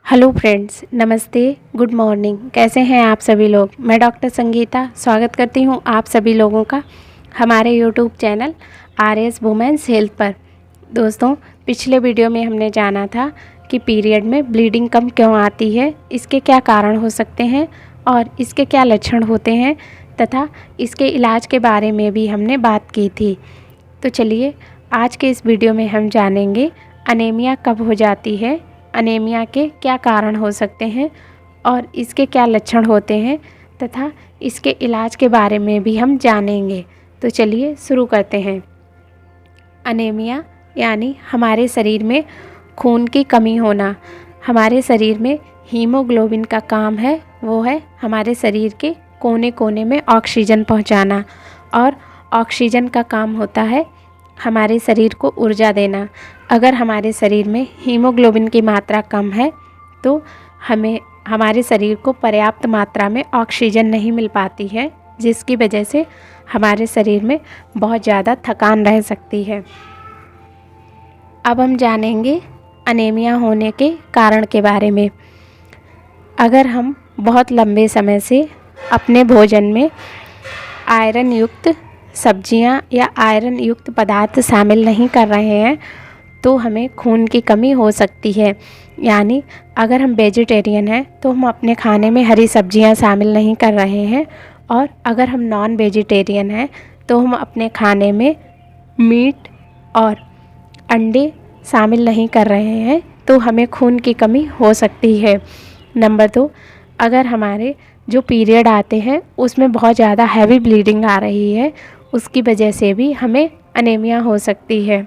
Hello friends, नमस्ते, good morning. कैसे हैं आप सभी लोग। मैं डॉक्टर संगीता स्वागत करती हूं आप सभी लोगों का हमारे YouTube channel RS women's health पर। दोस्तों, पिछले वीडियो में हमने जाना था कि पीरियड में ब्लीडिंग कम क्यों आती है, इसके क्या कारण हो सकते हैं और इसके क्या लक्षण होते हैं तथा इसके इलाज के बारे में भी हमने बात की थी। तो चलिए आज के इस वीडियो में हम जानेंगे अनीमिया कब हो जाती है, अनीमिया के क्या कारण हो सकते हैं और इसके क्या लक्षण होते हैं तथा इसके इलाज के बारे में भी हम जानेंगे। तो चलिए शुरू करते हैं। अनीमिया यानी हमारे शरीर में खून की कमी होना। हमारे शरीर में हीमोग्लोबिन का काम है, वो है हमारे शरीर के कोने कोने में ऑक्सीजन पहुंचाना, और ऑक्सीजन का काम होता है हमारे शरीर को ऊर्जा देना। अगर हमारे शरीर में हीमोग्लोबिन की मात्रा कम है तो हमारे शरीर को पर्याप्त मात्रा में ऑक्सीजन नहीं मिल पाती है, जिसकी वजह से हमारे शरीर में बहुत ज़्यादा थकान रह सकती है। अब हम जानेंगे अनीमिया होने के कारण के बारे में। अगर हम बहुत लंबे समय से अपने भोजन में आयरन युक्त सब्जियां या आयरन युक्त पदार्थ शामिल नहीं कर रहे हैं तो हमें खून की कमी हो सकती है। यानी अगर हम वेजिटेरियन हैं तो हम अपने खाने में हरी सब्जियां शामिल नहीं कर रहे हैं, और अगर हम नॉन वेजिटेरियन हैं तो हम अपने खाने में मीट और अंडे शामिल नहीं कर रहे हैं, तो हमें खून की कमी हो सकती है। नंबर 2, अगर हमारे जो पीरियड आते हैं उसमें बहुत ज़्यादा हैवी ब्लीडिंग आ रही है, उसकी वजह से भी हमें अनीमिया हो सकती है।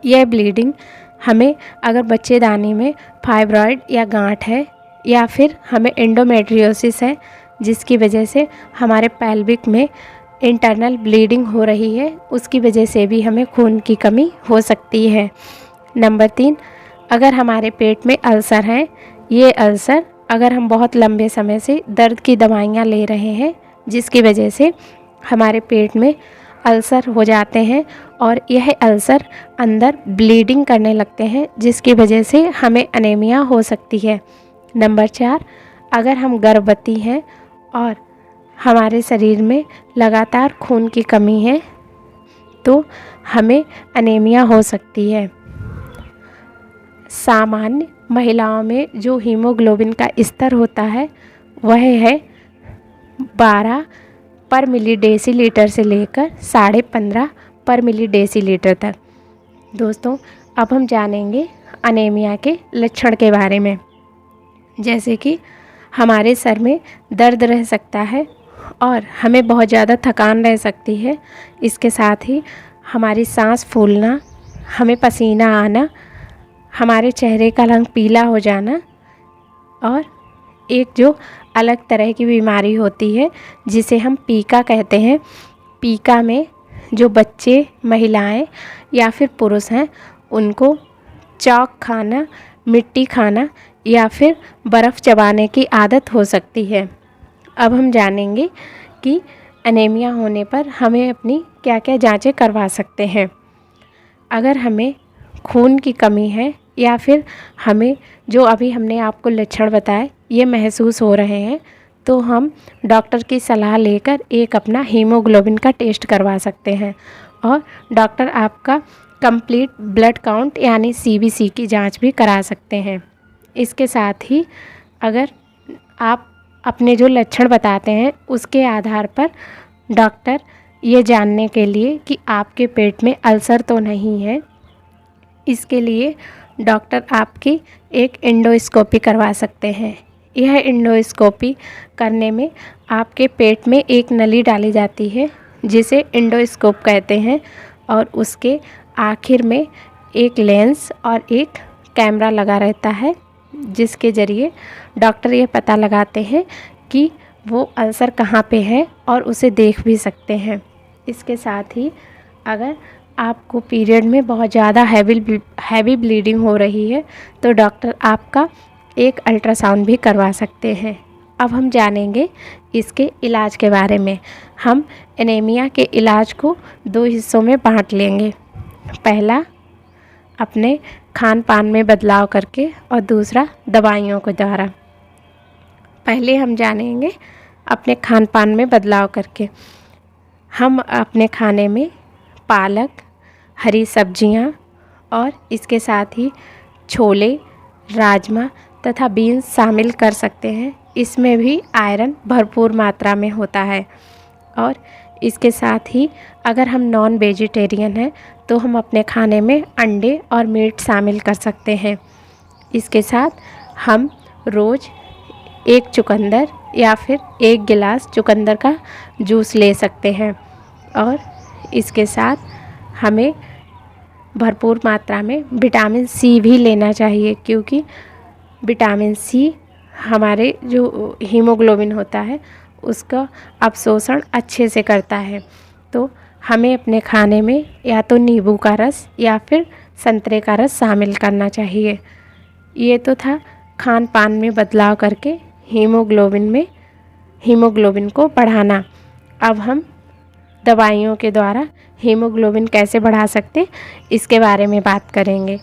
यह ब्लीडिंग हमें अगर बच्चेदानी में फाइब्रॉइड या गांठ है, या फिर हमें एंडोमेट्रियोसिस है जिसकी वजह से हमारे पेल्विक में इंटरनल ब्लीडिंग हो रही है, उसकी वजह से भी हमें खून की कमी हो सकती है। नंबर 3, अगर हमारे पेट में अल्सर हैं, ये अल्सर अगर हम बहुत लंबे समय से दर्द की दवाइयाँ ले रहे हैं जिसकी वजह से हमारे पेट में अल्सर हो जाते हैं और यह अल्सर अंदर ब्लीडिंग करने लगते हैं, जिसकी वजह से हमें अनीमिया हो सकती है। नंबर 4, अगर हम गर्भवती हैं और हमारे शरीर में लगातार खून की कमी है तो हमें अनीमिया हो सकती है। सामान्य महिलाओं में जो हीमोग्लोबिन का स्तर होता है वह है 12 पर मिली डेसीलीटर से लेकर 15.5 पर मिली डेसीलीटर तक। दोस्तों, अब हम जानेंगे अनीमिया के लक्षण के बारे में। जैसे कि हमारे सर में दर्द रह सकता है और हमें बहुत ज़्यादा थकान रह सकती है। इसके साथ ही हमारी सांस फूलना, हमें पसीना आना, हमारे चेहरे का रंग पीला हो जाना, और एक जो अलग तरह की बीमारी होती है जिसे हम पीका कहते हैं। पीका में जो बच्चे, महिलाएं या फिर पुरुष हैं उनको चॉक खाना, मिट्टी खाना या फिर बर्फ़ चबाने की आदत हो सकती है। अब हम जानेंगे कि अनीमिया होने पर हमें अपनी क्या क्या जांचें करवा सकते हैं। अगर हमें खून की कमी है या फिर हमें जो अभी हमने आपको लक्षण बताए ये महसूस हो रहे हैं, तो हम डॉक्टर की सलाह लेकर एक अपना हीमोग्लोबिन का टेस्ट करवा सकते हैं, और डॉक्टर आपका कंप्लीट ब्लड काउंट यानी सीबीसी की जांच भी करा सकते हैं। इसके साथ ही अगर आप अपने जो लक्षण बताते हैं उसके आधार पर डॉक्टर ये जानने के लिए कि आपके पेट में अल्सर तो नहीं है, इसके लिए डॉक्टर आपकी एक एंडोस्कोपी करवा सकते हैं। यह एंडोस्कोपी करने में आपके पेट में एक नली डाली जाती है जिसे एंडोस्कोप कहते हैं, और उसके आखिर में एक लेंस और एक कैमरा लगा रहता है, जिसके ज़रिए डॉक्टर ये पता लगाते हैं कि वो अल्सर कहाँ पे है और उसे देख भी सकते हैं। इसके साथ ही अगर आपको पीरियड में बहुत ज़्यादा हैवी ब्लीडिंग हो रही है तो डॉक्टर आपका एक अल्ट्रासाउंड भी करवा सकते हैं। अब हम जानेंगे इसके इलाज के बारे में। हम एनीमिया के इलाज को 2 हिस्सों में बांट लेंगे। पहला, अपने खान पान में बदलाव करके और दूसरा दवाइयों के द्वारा। पहले हम जानेंगे अपने खान पान में बदलाव करके। हम अपने खाने में पालक, हरी सब्जियां और इसके साथ ही छोले, राजमा तथा बीन्स शामिल कर सकते हैं। इसमें भी आयरन भरपूर मात्रा में होता है। और इसके साथ ही अगर हम नॉन वेजिटेरियन हैं तो हम अपने खाने में अंडे और मीट शामिल कर सकते हैं। इसके साथ हम रोज़ एक चुकंदर या फिर एक गिलास चुकंदर का जूस ले सकते हैं। और इसके साथ हमें भरपूर मात्रा में विटामिन सी भी लेना चाहिए, क्योंकि विटामिन सी हमारे जो हीमोग्लोबिन होता है उसका अवशोषण अच्छे से करता है। तो हमें अपने खाने में या तो नींबू का रस या फिर संतरे का रस शामिल करना चाहिए। ये तो था खान पान में बदलाव करके हीमोग्लोबिन को बढ़ाना। अब हम दवाइयों के द्वारा हीमोग्लोबिन कैसे बढ़ा सकते इसके बारे में बात करेंगे।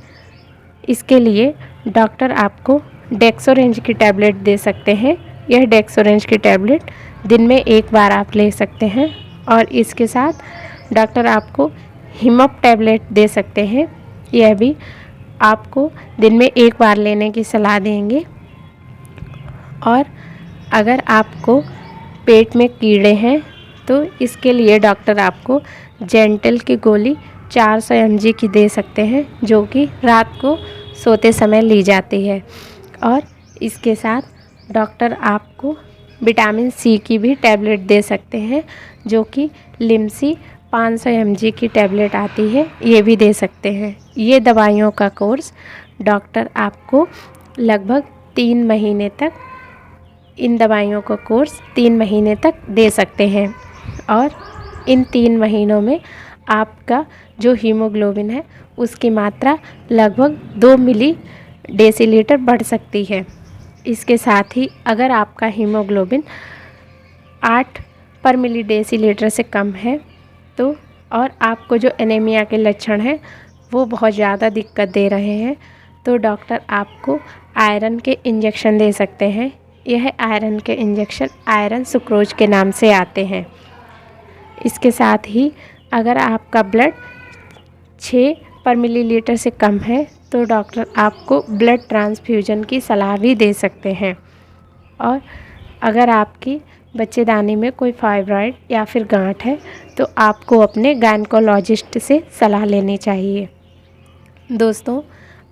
इसके लिए डॉक्टर आपको डेक्सोरेंज की टैबलेट दे सकते हैं। यह डेक्सोरेंज की टैबलेट दिन में एक बार आप ले सकते हैं। और इसके साथ डॉक्टर आपको हिमप टैबलेट दे सकते हैं। यह भी आपको दिन में एक बार लेने की सलाह देंगे। और अगर आपको पेट में कीड़े हैं तो इसके लिए डॉक्टर आपको जेंटल की गोली 400 mg की दे सकते हैं, जो कि रात को सोते समय ली जाती है। और इसके साथ डॉक्टर आपको विटामिन सी की भी टैबलेट दे सकते हैं, जो कि लिम्सी 500 mg की टैबलेट आती है, ये भी दे सकते हैं। ये दवाइयों का कोर्स डॉक्टर आपको लगभग 3 महीने तक, इन दवाइयों का कोर्स 3 महीने तक दे सकते हैं। और इन 3 महीनों में आपका जो हीमोग्लोबिन है उसकी मात्रा लगभग 2 मिली डेसीलीटर बढ़ सकती है। इसके साथ ही अगर आपका हीमोग्लोबिन 8 पर मिली डेसीलीटर से कम है तो, और आपको जो एनीमिया के लक्षण हैं वो बहुत ज़्यादा दिक्कत दे रहे हैं, तो डॉक्टर आपको आयरन के इंजेक्शन दे सकते हैं। यह आयरन के इंजेक्शन आयरन सुक्रोज के नाम से आते हैं। इसके साथ ही अगर आपका ब्लड 6 पर मिलीलीटर से कम है तो डॉक्टर आपको ब्लड ट्रांसफ्यूजन की सलाह भी दे सकते हैं। और अगर आपकी बच्चेदानी में कोई फाइब्रॉइड या फिर गांठ है तो आपको अपने गायनेकोलॉजिस्ट से सलाह लेनी चाहिए। दोस्तों,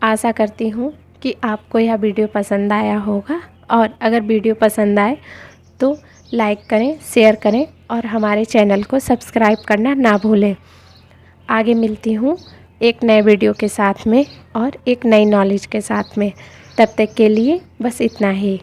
आशा करती हूँ कि आपको यह वीडियो पसंद आया होगा। और अगर वीडियो पसंद आए तो लाइक करें, शेयर करें और हमारे चैनल को सब्सक्राइब करना ना भूलें। आगे मिलती हूँ एक नए वीडियो के साथ में और एक नई नॉलेज के साथ में। तब तक के लिए बस इतना ही।